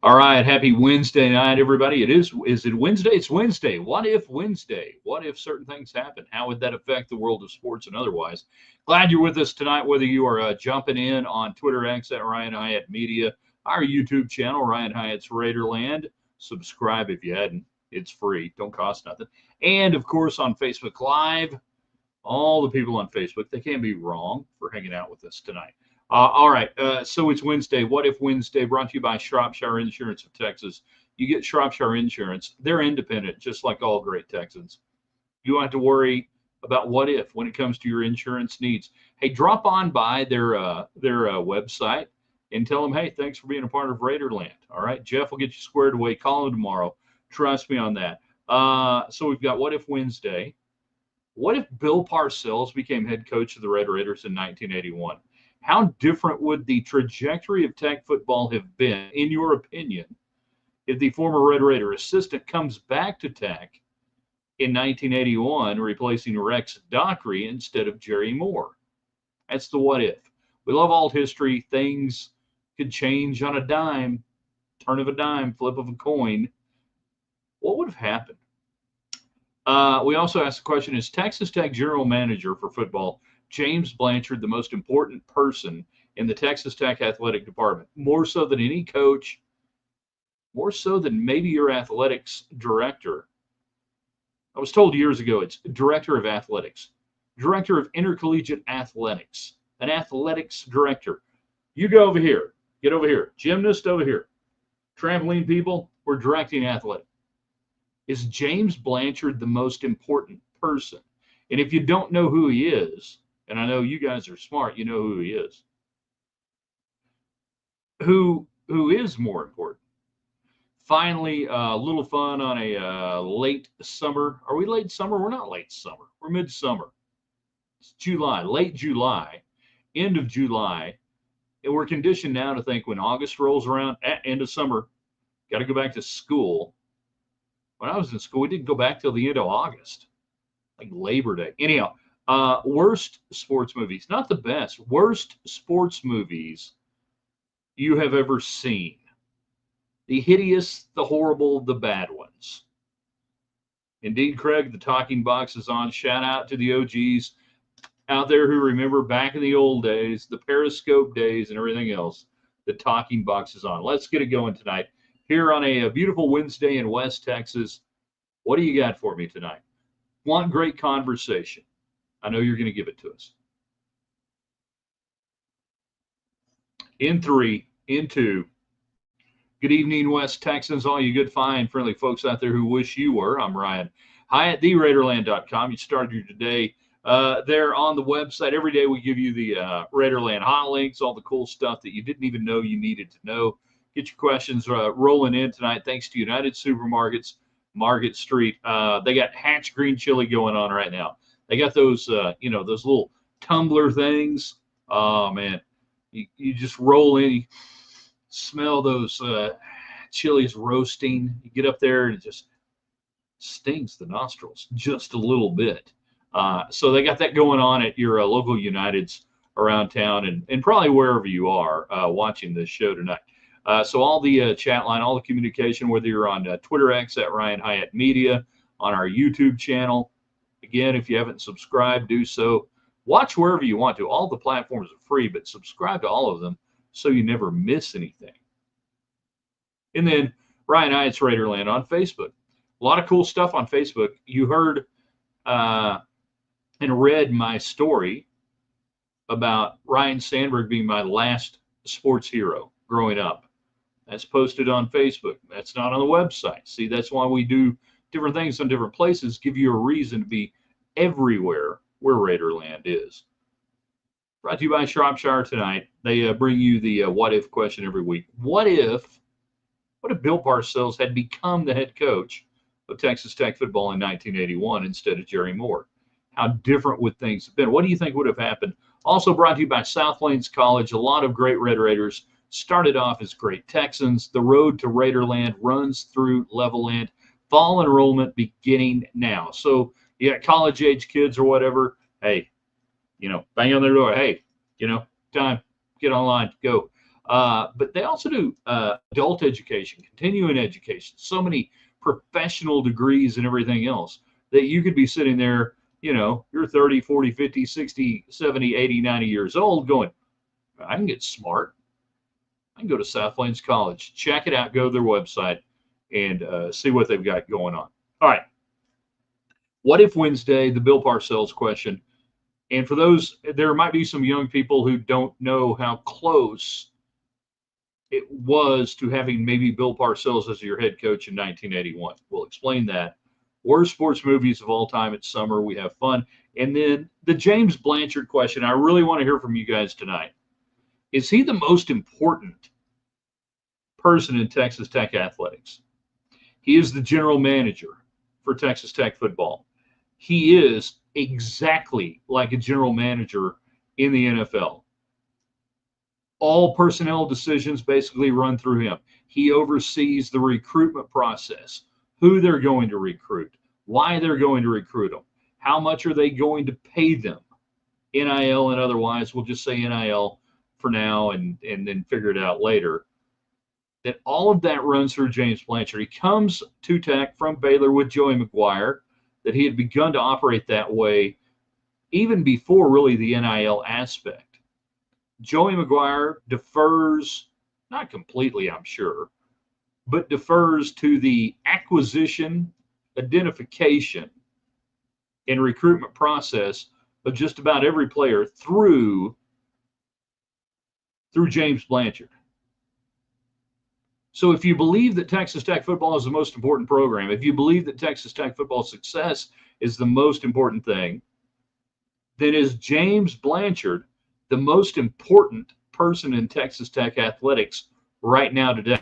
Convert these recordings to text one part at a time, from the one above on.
All right, happy Wednesday night, everybody. Is it Wednesday? It's Wednesday. What if Wednesday? What if certain things happen? How would that affect the world of sports and otherwise? Glad you're with us tonight, whether you are jumping in on Twitter X at Ryan Hyatt Media, our YouTube channel, Ryan Hyatt's Raiderland. Subscribe if you hadn't. It's free, don't cost nothing. And of course, on Facebook Live, all the people on Facebook, they can't be wrong for hanging out with us tonight. All right, so it's Wednesday. What if Wednesday? Brought to you by Shropshire Insurance of Texas. You get Shropshire Insurance. They're independent, just like all great Texans. You don't have to worry about what if when it comes to your insurance needs. Hey, drop on by their website and tell them, hey, thanks for being a part of Raiderland. All right, Jeff will get you squared away. Call him tomorrow. Trust me on that. So we've got What If Wednesday. What if Bill Parcells became head coach of the Red Raiders in 1981? How different would the trajectory of Tech football have been, in your opinion, if the former Red Raider assistant comes back to Tech in 1981, replacing Rex Dockery instead of Jerry Moore? That's the what if. We love alt history. Things could change on a dime, turn of a dime, flip of a coin. What would have happened? We also asked the question, is Texas Tech general manager for football James Blanchard the most important person in the Texas Tech athletic department? More so than any coach, more so than maybe your athletics director. I was told years ago it's director of athletics, director of intercollegiate athletics, an athletics director. You go over here, get over here, gymnast over here, trampoline people, we're directing athletics. Is James Blanchard the most important person? And if you don't know who he is, and I know you guys are smart, you know who he is. Who is more important? Finally, a little fun on a late summer. Are we late summer? We're not late summer. We're midsummer. It's July, late July, end of July. And we're conditioned now to think when August rolls around, end of summer, got to go back to school. When I was in school, we didn't go back till the end of August, like Labor Day. Anyhow, worst sports movies, not the best, worst sports movies you have ever seen. The hideous, the horrible, the bad ones. Indeed, Craig, the talking box is on. Shout out to the OGs out there who remember back in the old days, the Periscope days and everything else. The talking box is on. Let's get it going tonight. Here on a beautiful Wednesday in West Texas. What do you got for me tonight? Want great conversation. I know you're going to give it to us. In 3, in 2. Good evening, West Texans, all you good, fine, friendly folks out there who wish you were. I'm Ryan Hyatt, theraiderland.com. You started your day there on the website. Every day we give you the Raiderland hot links, all the cool stuff that you didn't even know you needed to know. Get your questions rolling in tonight. Thanks to United Supermarkets, Market Street. They got Hatch green chili going on right now. They got those, those little tumbler things. Oh, man. You just roll in, you smell those chilies roasting. You get up there and it just stings the nostrils just a little bit. So they got that going on at your local Uniteds around town and probably wherever you are watching this show tonight. So all the chat line, all the communication, whether you're on Twitter X at Ryan Hyatt Media, on our YouTube channel. Again, if you haven't subscribed, do so. Watch wherever you want to. All the platforms are free, but subscribe to all of them so you never miss anything. And then Ryan Hyatt's Raiderland on Facebook. A lot of cool stuff on Facebook. You heard and read my story about Ryan Sandberg being my last sports hero growing up. That's posted on Facebook. That's not on the website. See, that's why we do different things on different places, give you a reason to be everywhere where Raiderland is. Brought to you by Shropshire tonight. They bring you the what if question every week. What if Bill Parcells had become the head coach of Texas Tech football in 1981 instead of Jerry Moore? How different would things have been? What do you think would have happened? Also brought to you by South Plains College. A lot of great Red Raiders started off as great Texans. The road to Raiderland runs through Levelland. Fall enrollment beginning now. So you got college-age kids or whatever. Hey, bang on their door. Hey, time. Get online. Go. But they also do adult education, continuing education, so many professional degrees and everything else that you could be sitting there, you're 30, 40, 50, 60, 70, 80, 90 years old going, I can get smart. I can go to South Plains College, check it out, go to their website, and see what they've got going on. All right. What if Wednesday, the Bill Parcells question. And for those, there might be some young people who don't know how close it was to having maybe Bill Parcells as your head coach in 1981. We'll explain that. Worst sports movies of all time. It's summer. We have fun. And then the James Blanchard question. I really want to hear from you guys tonight. Is he the most important person in Texas Tech athletics? He is the general manager for Texas Tech football. He is exactly like a general manager in the NFL. All personnel decisions basically run through him. He oversees the recruitment process, who they're going to recruit, why they're going to recruit them, how much are they going to pay them, NIL and otherwise. We'll just say NIL for now and then figure it out later. That all of that runs through James Blanchard. He comes to Tech from Baylor with Joey McGuire, that he had begun to operate that way even before really the NIL aspect. Joey McGuire defers, not completely, I'm sure, but defers to the acquisition, identification, and recruitment process of just about every player through James Blanchard. So if you believe that Texas Tech football is the most important program, if you believe that Texas Tech football success is the most important thing, then is James Blanchard the most important person in Texas Tech athletics right now today?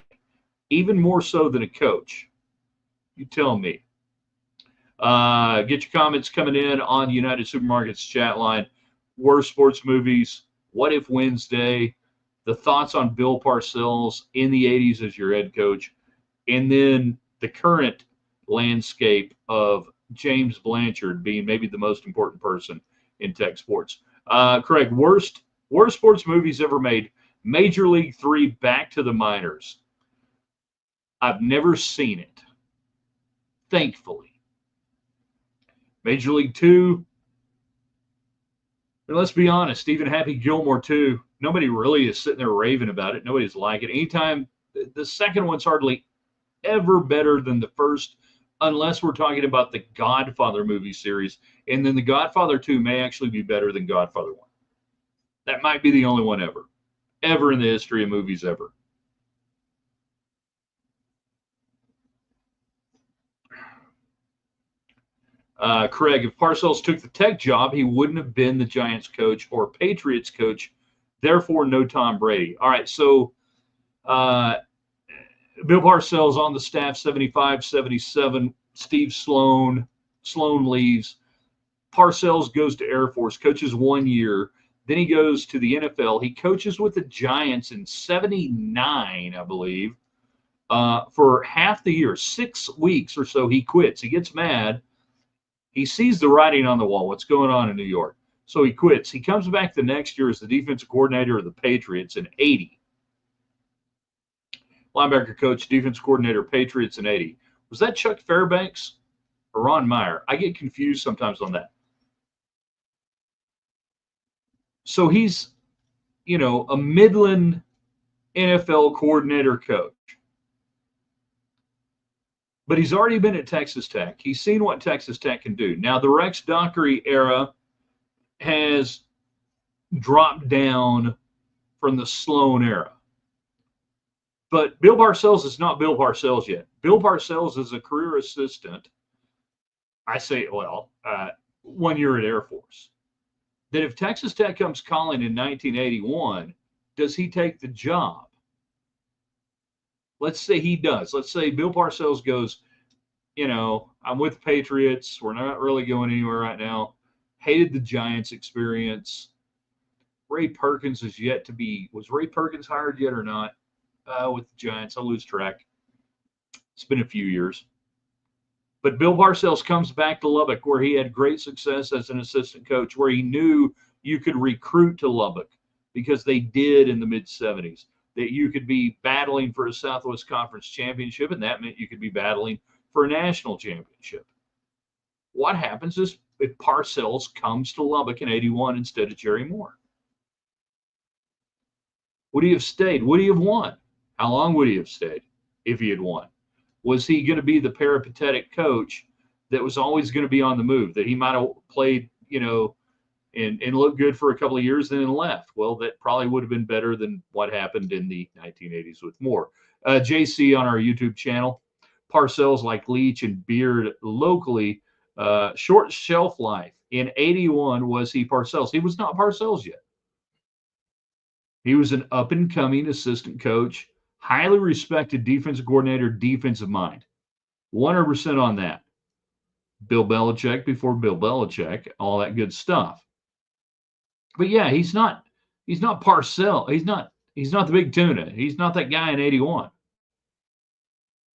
Even more so than a coach? You tell me. Get your comments coming in on United Supermarkets chat line. Worst sports movies. What if Wednesday? The thoughts on Bill Parcells in the 80s as your head coach, and then the current landscape of James Blanchard being maybe the most important person in Tech sports. Craig, worst sports movies ever made. Major League 3, Back to the Minors. I've never seen it, thankfully. Major League 2, and let's be honest, even Happy Gilmore 2, nobody really is sitting there raving about it. Nobody's like it. Anytime, the second one's hardly ever better than the first, unless we're talking about the Godfather movie series. And then the Godfather 2 may actually be better than Godfather 1. That might be the only one ever in the history of movies ever. Craig, if Parcells took the Tech job, he wouldn't have been the Giants coach or Patriots coach. Therefore, no Tom Brady. All right, so Bill Parcells on the staff, 75, 77. Steve Sloan leaves. Parcells goes to Air Force, coaches 1 year. Then he goes to the NFL. He coaches with the Giants in 79, I believe, for half the year, 6 weeks or so. He quits. He gets mad. He sees the writing on the wall, what's going on in New York. So he quits. He comes back the next year as the defensive coordinator of the Patriots in 80. Linebacker coach, defense coordinator, Patriots in 80. Was that Chuck Fairbanks or Ron Meyer? I get confused sometimes on that. So he's, a Midland NFL coordinator coach. But he's already been at Texas Tech. He's seen what Texas Tech can do. Now, the Rex Dockery era has dropped down from the Sloan era. But Bill Parcells is not Bill Parcells yet. Bill Parcells is a career assistant. I say, 1 year at Air Force. That if Texas Tech comes calling in 1981, does he take the job? Let's say he does. Let's say Bill Parcells goes, I'm with the Patriots. We're not really going anywhere right now. Hated the Giants experience. Ray Perkins is yet to be. Was Ray Perkins hired yet or not with the Giants? I lose track. It's been a few years. But Bill Parcells comes back to Lubbock, where he had great success as an assistant coach, where he knew you could recruit to Lubbock because they did in the mid-'70s. that you could be battling for a Southwest Conference championship, and that meant you could be battling for a national championship. What happens is if Parcells comes to Lubbock in 81 instead of Jerry Moore? Would he have stayed? Would he have won? How long would he have stayed if he had won? Was he going to be the peripatetic coach that was always going to be on the move, that he might have played, and looked good for a couple of years and then left? Well, that probably would have been better than what happened in the 1980s with Moore. JC on our YouTube channel, Parcells like Leach and Beard locally, short shelf life. In 81, was he Parcells? He was not Parcells yet. He was an up-and-coming assistant coach, highly respected defensive coordinator, defensive mind. 100% on that. Bill Belichick before Bill Belichick, all that good stuff. But yeah, he's not Parcells. He's not the big tuna. He's not that guy in 81.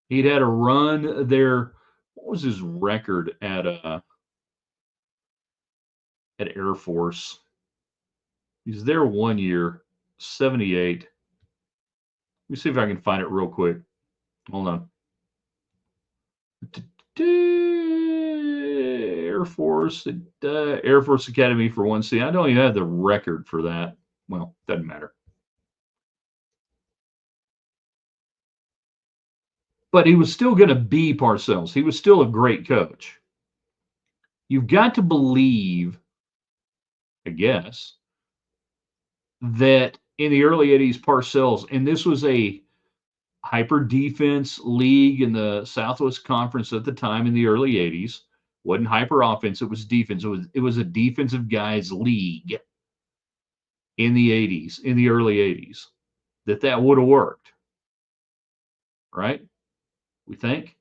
He'd had a run there. What was his record at Air Force? He's there 1 year, 78. Let me see if I can find it real quick. Hold on. Air Force Academy for 1C. I don't even have the record for that. Well, doesn't matter. But he was still going to be Parcells. He was still a great coach. You've got to believe, I guess, that in the early 80s, Parcells, and this was a hyper defense league in the Southwest Conference at the time in the early 80s. Wasn't hyper offense, it was defense. It was a defensive guys league in the 80s, in the early 80s, that would have worked. Right? We think.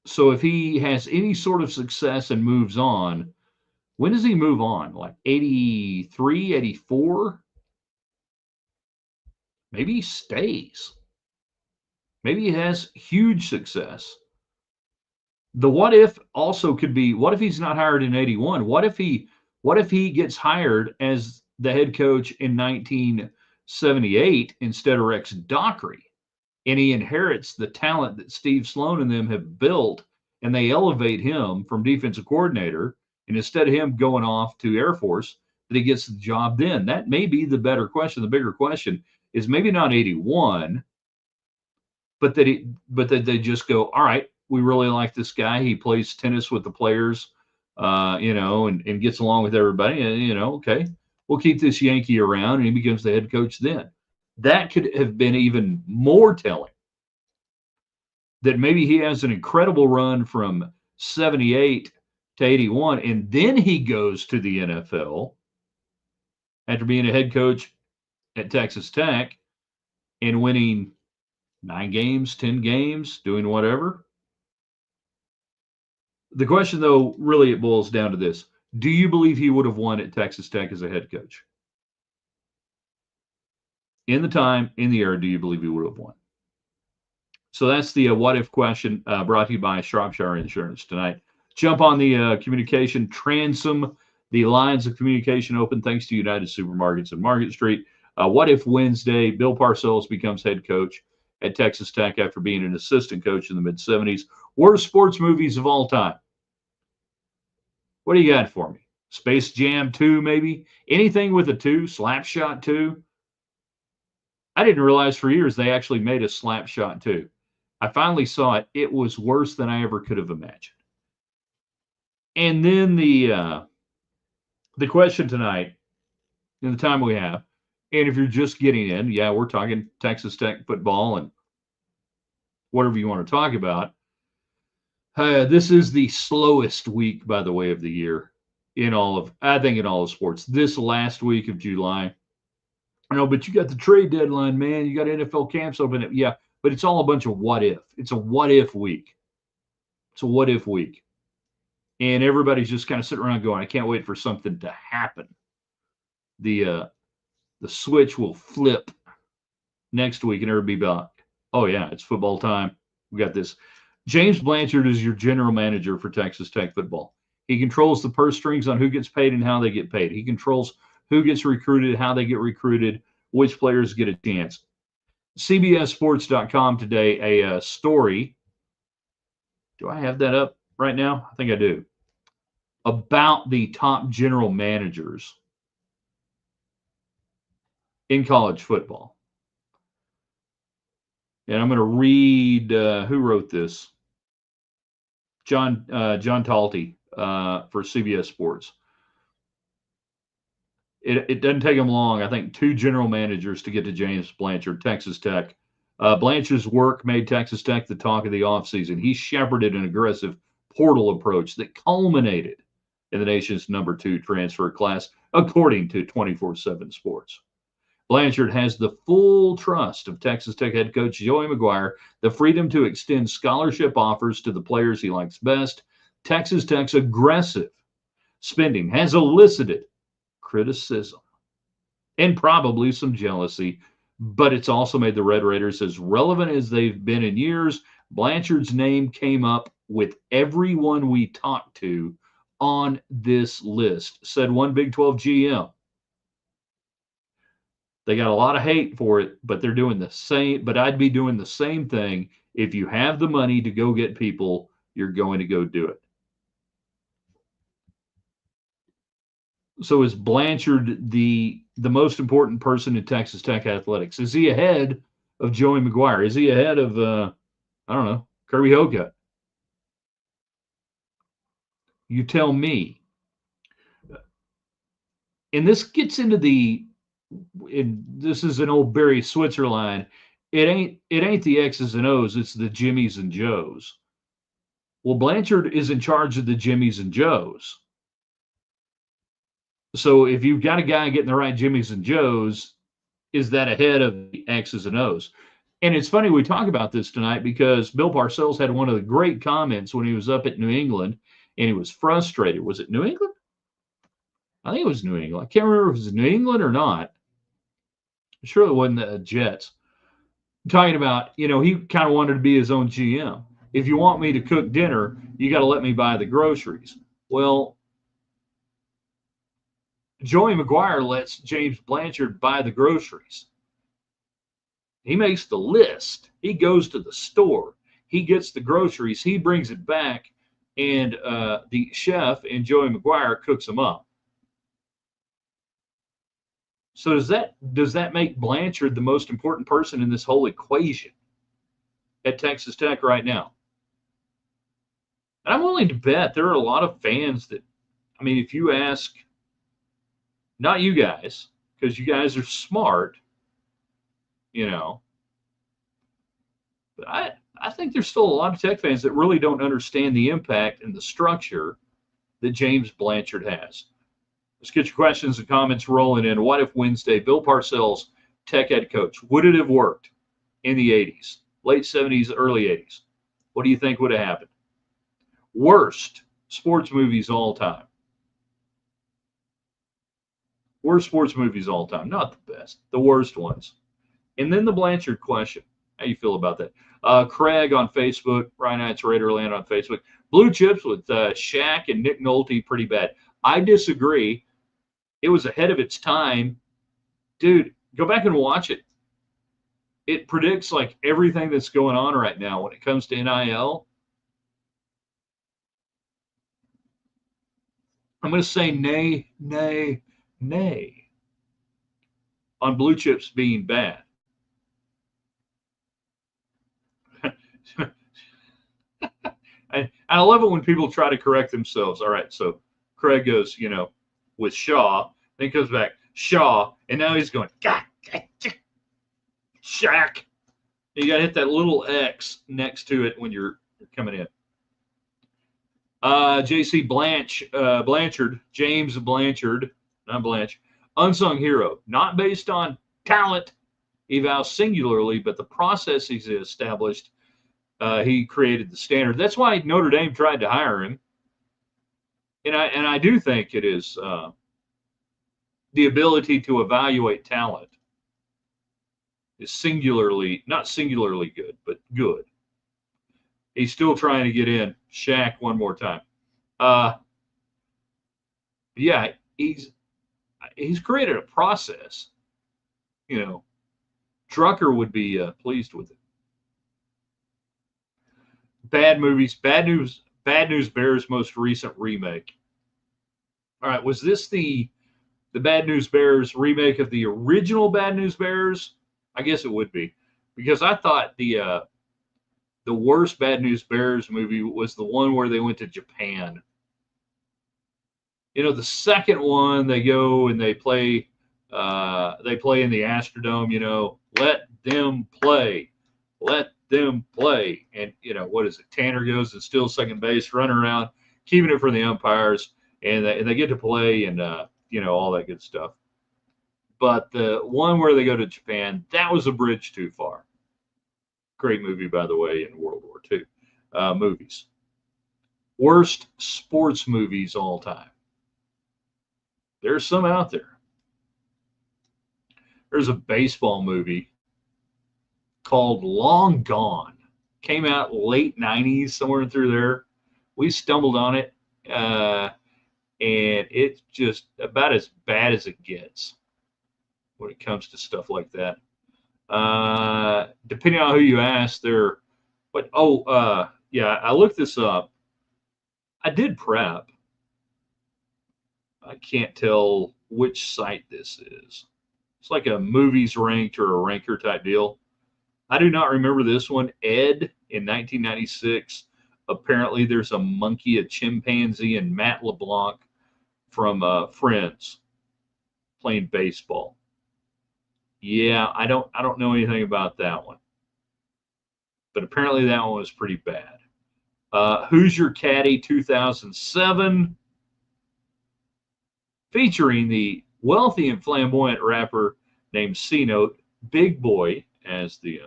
So if he has any sort of success and moves on, when does he move on? Like 83, 84? Maybe he stays. Maybe he has huge success. The what if also could be, what if he's not hired in 81? What if he gets hired as the head coach in 1978 instead of Rex Dockery, and he inherits the talent that Steve Sloan and them have built, and they elevate him from defensive coordinator, and instead of him going off to Air Force, that he gets the job then? That may be the better question. The bigger question is maybe not 81, but that they just go, all right, we really like this guy. He plays tennis with the players, and gets along with everybody. And, okay, we'll keep this Yankee around, and he becomes the head coach then. That could have been even more telling. That maybe he has an incredible run from 78 to 81, and then he goes to the NFL after being a head coach at Texas Tech and winning 9 games, 10 games, doing whatever. The question, though, really it boils down to this. Do you believe he would have won at Texas Tech as a head coach? In the time, in the era, do you believe he would have won? So that's the what-if question brought to you by Shropshire Insurance tonight. Jump on the communication transom. The lines of communication open thanks to United Supermarkets and Market Street. What if Wednesday, Bill Parcells becomes head coach at Texas Tech after being an assistant coach in the mid-70s? Worst sports movies of all time. What do you got for me? Space Jam 2, maybe? Anything with a 2? Slapshot 2? I didn't realize for years they actually made a Slapshot 2. I finally saw it. It was worse than I ever could have imagined. And then the question tonight, in the time we have, and if you're just getting in, yeah, we're talking Texas Tech football and whatever you want to talk about. This is the slowest week, by the way, of the year in all of sports. This last week of July. But you got the trade deadline, man. You got NFL camps open. Yeah, but it's all a bunch of what if. It's a what if week. It's a what if week. And everybody's just kind of sitting around going, I can't wait for something to happen. The switch will flip next week and everybody be like, oh, yeah, it's football time. We got this. James Blanchard is your general manager for Texas Tech football. He controls the purse strings on who gets paid and how they get paid. He controls who gets recruited, how they get recruited, which players get a chance. CBSSports.com today, a story. Do I have that up right now? I think I do. About the top general managers in college football. And I'm going to read who wrote this. John Talty for CBS Sports. It doesn't take him long. I think 2 general managers to get to James Blanchard, Texas Tech. Blanchard's work made Texas Tech the talk of the offseason. He shepherded an aggressive portal approach that culminated in the nation's number 2 transfer class, according to 24/7 Sports. Blanchard has the full trust of Texas Tech head coach Joey McGuire, the freedom to extend scholarship offers to the players he likes best. Texas Tech's aggressive spending has elicited criticism and probably some jealousy, but it's also made the Red Raiders as relevant as they've been in years. Blanchard's name came up with everyone we talked to on this list, said one Big 12 GM. They got a lot of hate for it, but they're doing the same. But I'd be doing the same thing. If you have the money to go get people, you're going to go do it. So is Blanchard the most important person in Texas Tech athletics? Is he ahead of Joey McGuire? Is he ahead of, I don't know, Kirby Hocutt? You tell me. And this gets into this is an old Barry Switzer line. It ain't the X's and O's, it's the Jimmies and Joes. Well, Blanchard is in charge of the Jimmies and Joes. So if you've got a guy getting the right Jimmies and Joes, is that ahead of the X's and O's? And it's funny we talk about this tonight because Bill Parcells had one of the great comments when he was up at New England, and he was frustrated. Was it New England? I think it was New England. I can't remember if it was New England or not. I'm sure it wasn't the Jets. Talking about, he kind of wanted to be his own GM. If you want me to cook dinner, you got to let me buy the groceries. Well, Joey McGuire lets James Blanchard buy the groceries. He makes the list. He goes to the store. He gets the groceries. He brings it back, and the chef and Joey McGuire cooks them up. So does that make Blanchard the most important person in this whole equation at Texas Tech right now? And I'm willing to bet there are a lot of fans that, if you ask, not you guys, because you guys are smart, but I think there's still a lot of Tech fans that really don't understand the impact and the structure that James Blanchard has. Let's get your questions and comments rolling in. What if Wednesday, Bill Parcells, Tech head coach, would it have worked in the 80s, late 70s, early 80s? What do you think would have happened? Worst sports movies all time. Worst sports movies all time. Not the best, the worst ones. And then the Blanchard question. How you feel about that? Craig on Facebook, Ryan Knights Raiderland on Facebook. Blue Chips with Shaq and Nick Nolte, pretty bad. I disagree. It was ahead of its time. Dude, go back and watch it. It predicts like everything that's going on right now when it comes to NIL. I'm going to say nay on Blue Chips being bad. I love it when people try to correct themselves. All right, so Craig goes, with Shaw. Then he comes back, Shaw, and now he's going, God, Shaq. You got to hit that little X next to it when you're coming in. JC Blanchard, James Blanchard, not Blanche, unsung hero, not based on talent, eval singularly, but the process he's established. He created the standard. That's why Notre Dame tried to hire him. And I do think it is the ability to evaluate talent is not singularly good, but good. He's still trying to get in. Shaq one more time. Yeah, he's created a process. You know, Drucker would be pleased with it. Bad movies, Bad News Bears most recent remake. All right, was this the Bad News Bears remake of the original Bad News Bears? I guess it would be, because I thought the worst Bad News Bears movie was the one where they went to Japan. You know, the second one, they go and they play in the Astrodome. You know, let them play, and you know what is it? Tanner goes and steals second base, running around, keeping it for the umpires, and they get to play, and you know, all that good stuff. But the one where they go to Japan, that was a bridge too far. Great movie, by the way, in World War II. Movies. Worst sports movies all time. There's some out there. There's a baseball movie called Long Gone. Came out late 90s, somewhere through there. We stumbled on it, and it's just about as bad as it gets when it comes to stuff like that. Depending on who you ask, yeah, I looked this up. I did prep. I can't tell which site this is. It's like a movies ranked or a ranker type deal. I do not remember this one. Ed in 1996. Apparently there's a monkey, a chimpanzee, and Matt LeBlanc from Friends playing baseball. Yeah, I don't know anything about that one. But apparently that one was pretty bad. Who's Your Caddy 2007, featuring the wealthy and flamboyant rapper named C-Note, Big Boy as the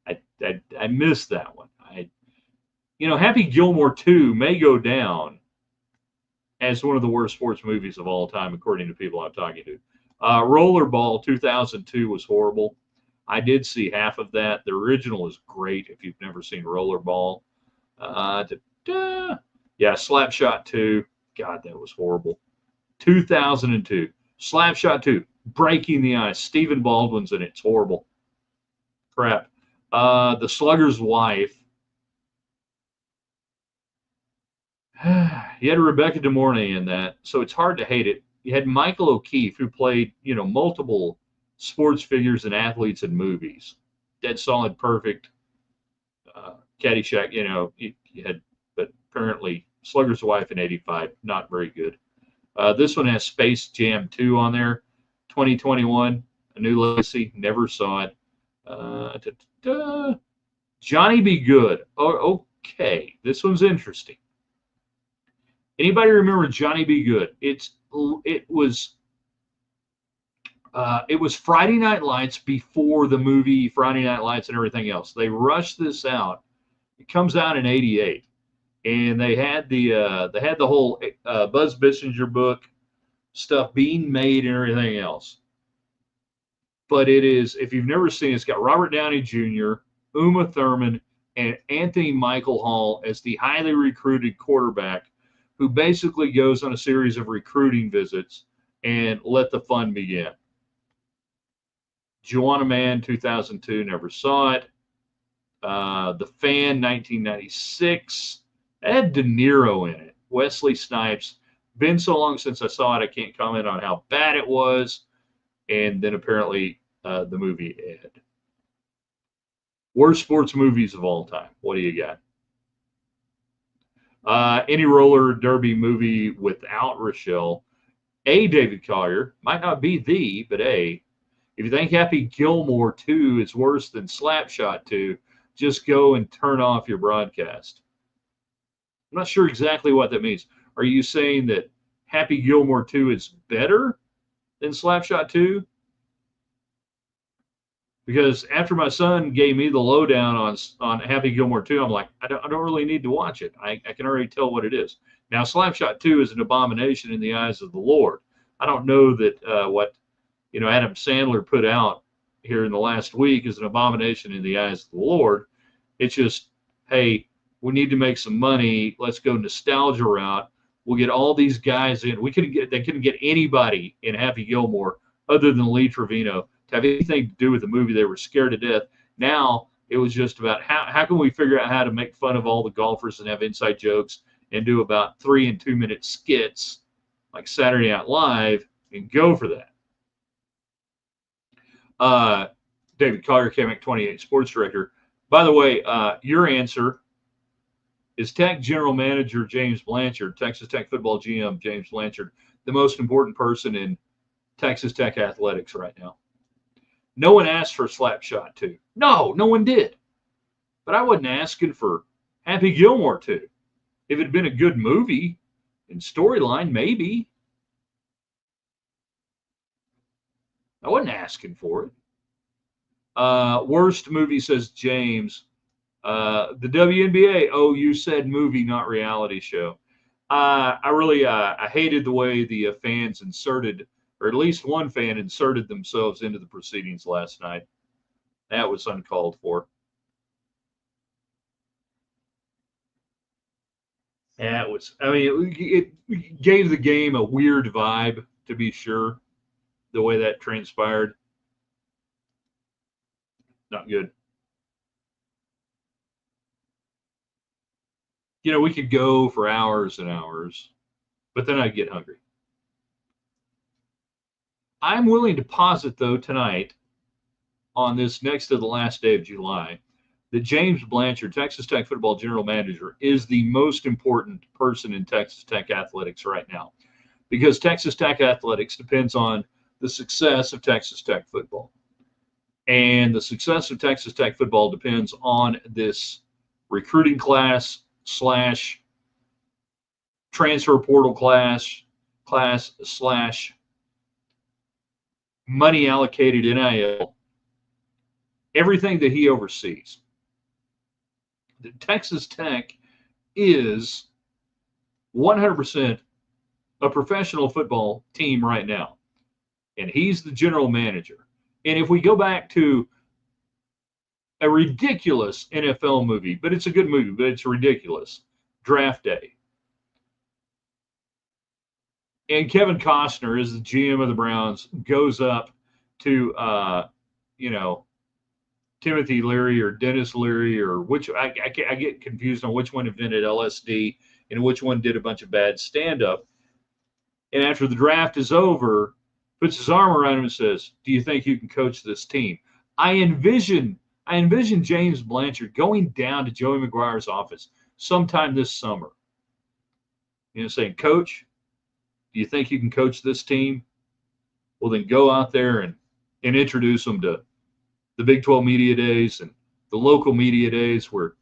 I missed that one. Happy Gilmore 2 may go down as one of the worst sports movies of all time, according to people I'm talking to. Rollerball 2002 was horrible. I did see half of that. The original is great if you've never seen Rollerball. Slapshot 2. God, that was horrible. 2002. Slapshot 2. Breaking the Ice. Stephen Baldwin's in it. It's horrible. Crap. The Slugger's Wife. You had Rebecca De Mornay in that, so it's hard to hate it. You had Michael O'Keefe, who played, multiple sports figures and athletes in movies. Dead Solid, Perfect, Caddyshack, you had, but apparently Slugger's Wife in 85, not very good. This one has Space Jam 2 on there. 2021, A New Legacy, never saw it. Johnny Be Good. Oh, okay, this one's interesting. Anybody remember Johnny Be Good? It was Friday Night Lights before the movie Friday Night Lights and everything else. They rushed this out. It comes out in '88, and they had the whole Buzz Bissinger book stuff being made and everything else. But it is, if you've never seen it, it's got Robert Downey Jr., Uma Thurman, and Anthony Michael Hall as the highly recruited quarterback who basically goes on a series of recruiting visits and let the fun begin. Joanna Man, 2002, never saw it. The Fan, 1996. It had De Niro in it. Wesley Snipes. Been so long since I saw it, I can't comment on how bad it was. And then apparently the movie Ed. Worst sports movies of all time. What do you got? Any roller derby movie without Rochelle. A, David Collier. Might not be the, but A. If you think Happy Gilmore 2 is worse than Slapshot 2, just go and turn off your broadcast. I'm not sure exactly what that means. Are you saying that Happy Gilmore 2 is better than Slapshot 2? Because after my son gave me the lowdown on Happy Gilmore 2, I'm like, I don't really need to watch it. I can already tell what it is. Now, Slapshot 2 is an abomination in the eyes of the Lord. I don't know that what Adam Sandler put out here in the last week is an abomination in the eyes of the Lord. It's just, hey, we need to make some money. Let's go nostalgia route. We'll get all these guys in. They couldn't get anybody in Happy Gilmore other than Lee Trevino to have anything to do with the movie. They were scared to death. Now it was just about how can we figure out how to make fun of all the golfers and have inside jokes and do about 3 and 2 minute skits like Saturday Night Live and go for that. David Collier, KMAC 28 sports director. By the way, your answer is Tech General Manager James Blanchard, Texas Tech football GM James Blanchard, the most important person in Texas Tech athletics right now. No one asked for Slapshot 2. No one did. But I wasn't asking for Happy Gilmore 2. If it had been a good movie and storyline, maybe. I wasn't asking for it. Worst movie, says James. The WNBA. Oh, you said movie, not reality show. I hated the way the fans inserted, or at least one fan inserted themselves into the proceedings last night. That was uncalled for. Yeah, it was. I mean, it gave the game a weird vibe, to be sure, the way that transpired. Not good. You know, we could go for hours and hours, but then I'd get hungry. I'm willing to posit, though, tonight, on this next to the last day of July, that James Blanchard, Texas Tech football general manager, is the most important person in Texas Tech athletics right now, because Texas Tech athletics depends on the success of Texas Tech football. And the success of Texas Tech football depends on this recruiting class / transfer portal class / money allocated NIL, everything that he oversees. The Texas Tech is 100% a professional football team right now, and he's the general manager. And if we go back to a ridiculous NFL movie, but it's a good movie, but it's ridiculous, Draft Day, and Kevin Costner is the GM of the Browns, goes up to Timothy Leary or Dennis Leary, or which I get confused on which one invented LSD and which one did a bunch of bad stand-up. And after the draft is over, puts his arm around him and says, "Do you think you can coach this team?" I envision James Blanchard going down to Joey McGuire's office sometime this summer, saying, "Coach, do you think you can coach this team?" Well, then go out there and introduce them to the Big 12 media days and the local media days, where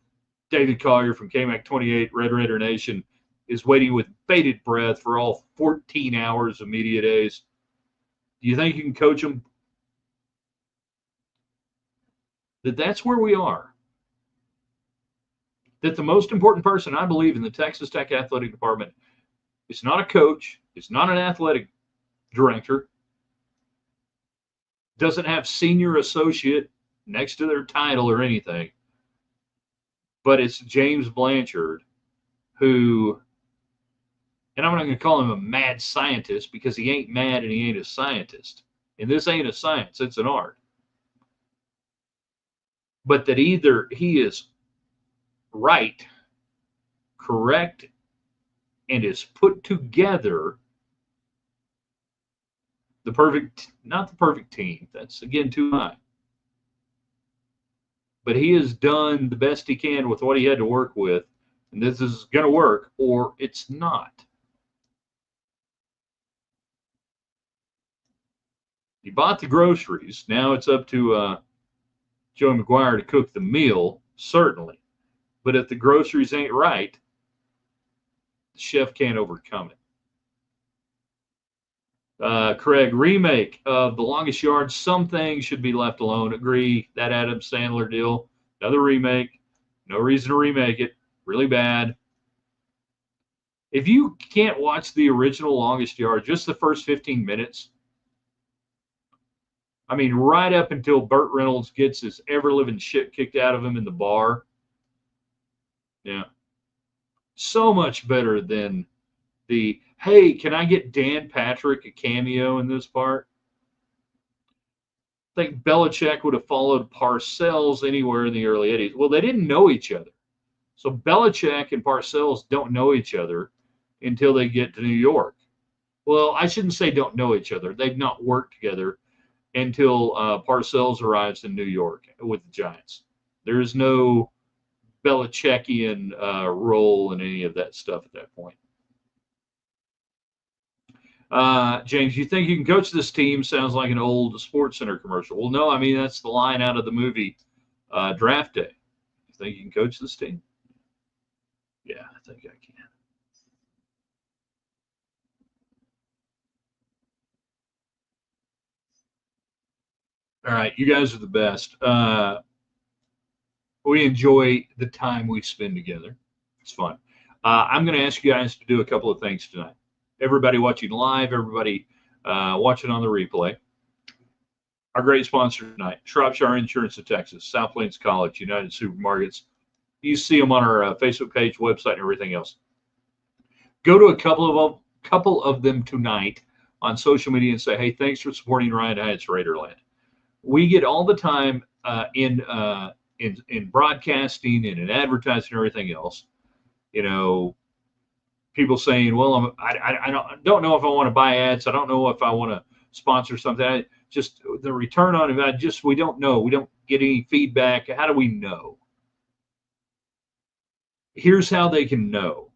David Collier from KMAC 28 Red Raider Nation is waiting with bated breath for all 14 hours of media days. Do you think you can coach them? That's where we are. That the most important person, I believe, in the Texas Tech athletic department is not a coach, it's not an athletic director, doesn't have senior associate next to their title or anything, but it's James Blanchard, who, and I'm not going to call him a mad scientist, because he ain't mad and he ain't a scientist. And this ain't a science, it's an art. But that either he is right, correct, and is put together not the perfect team, that's again too high, but he has done the best he can with what he had to work with, and this is going to work, or it's not. He bought the groceries. Now it's up to Joe McGuire to cook the meal, certainly. But if the groceries ain't right, the chef can't overcome it. Craig, remake of The Longest Yard. Some things should be left alone. Agree. That Adam Sandler deal. Another remake. No reason to remake it. Really bad. If you can't watch the original Longest Yard, just the first 15 minutes, I mean, right up until Burt Reynolds gets his ever-living shit kicked out of him in the bar. Yeah. So much better than Hey, can I get Dan Patrick a cameo in this part? I think Belichick would have followed Parcells anywhere in the early 80s. Well, they didn't know each other. So Belichick and Parcells don't know each other until they get to New York. Well, I shouldn't say don't know each other. They've not worked together until Parcells arrives in New York with the Giants. There is no Belichickian role in any of that stuff at that point. James, you think you can coach this team? Sounds like an old Sports Center commercial. Well, no, I mean, that's the line out of the movie Draft Day. You think you can coach this team? Yeah, I think I can. All right, you guys are the best. We enjoy the time we spend together. It's fun. I'm going to ask you guys to do a couple of things tonight. Everybody watching live, everybody watching on the replay. Our great sponsor tonight, Shropshire Insurance of Texas, South Plains College, United Supermarkets. You see them on our Facebook page, website, and everything else. Go to a couple of them tonight on social media and say, hey, thanks for supporting Ryan Hyatt's Raiderland. We get all the time in broadcasting and in advertising and everything else, people saying, well, I don't know if I want to buy ads. I don't know if I want to sponsor something. Just the return on it, we don't know. We don't get any feedback. How do we know? Here's how they can know.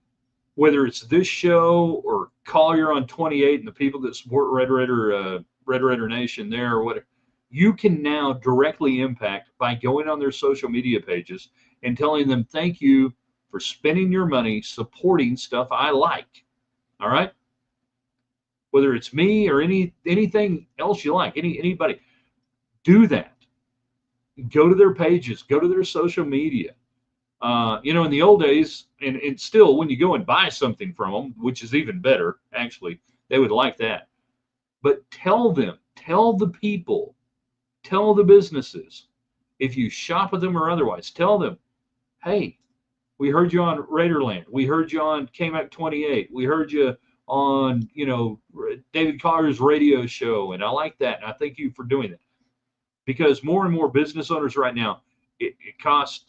Whether it's this show or Collier on 28 and the people that support Red Raider Nation there or whatever, you can now directly impact by going on their social media pages and telling them thank you for spending your money supporting stuff I like. All right? Whether it's me or anything else you like, anybody, do that. Go to their pages, go to their social media. In the old days, and still when you go and buy something from them, which is even better, actually, they would like that. But tell them, tell the people, tell the businesses, if you shop with them or otherwise, tell them, hey, we heard you on Raiderland. We heard you on KMAC 28. We heard you on, David Collier's radio show, and I like that, and I thank you for doing that. Because more and more business owners right now, the cost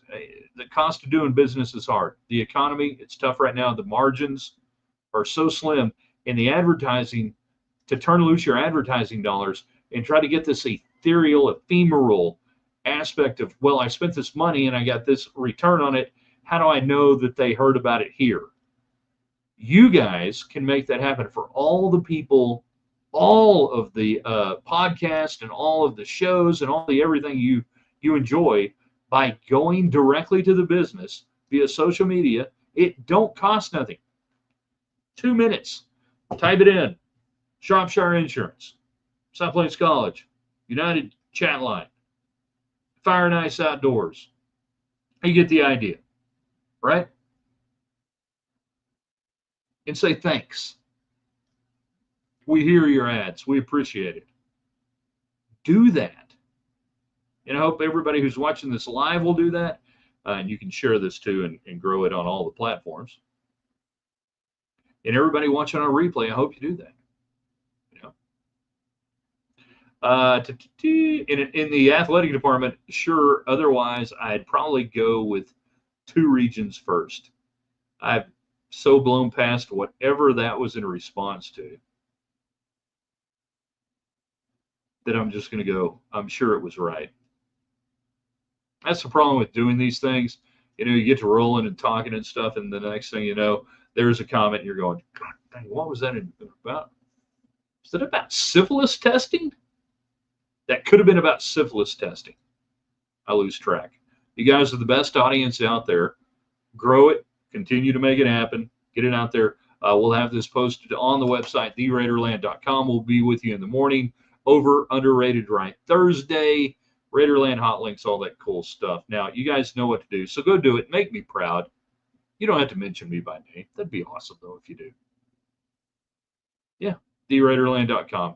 of doing business is hard. The economy, it's tough right now. The margins are so slim, and the advertising, to turn loose your advertising dollars and try to get this ethereal, ephemeral aspect of, well, I spent this money and I got this return on it. How do I know that they heard about it here? You guys can make that happen for all the people, all of the podcasts and all of the shows and all the everything you enjoy by going directly to the business via social media. It don't cost nothing. 2 minutes. Type it in. Shropshire Insurance, South Plains College, United Chat Line, Fire and Ice Outdoors. You get the idea, right? And say thanks. We hear your ads. We appreciate it. Do that. And I hope everybody who's watching this live will do that. And you can share this too and grow it on all the platforms. And everybody watching our replay, I hope you do that. In the athletic department, sure. Otherwise, I'd probably go with 2 regions first. I've so blown past whatever that was in response to that I'm just going to go, I'm sure it was right. That's the problem with doing these things. You get to rolling and talking and stuff, and the next thing you know, there's a comment, and you're going, God dang, what was that about? Is it about syphilis testing? That could have been about syphilis testing. I lose track. You guys are the best audience out there. Grow it. Continue to make it happen. Get it out there. We'll have this posted on the website, theraiderland.com. We'll be with you in the morning. Over, underrated, right? Thursday, Raiderland hot links, all that cool stuff. Now, you guys know what to do, so go do it. Make me proud. You don't have to mention me by name. That'd be awesome, though, if you do. Yeah, theraiderland.com.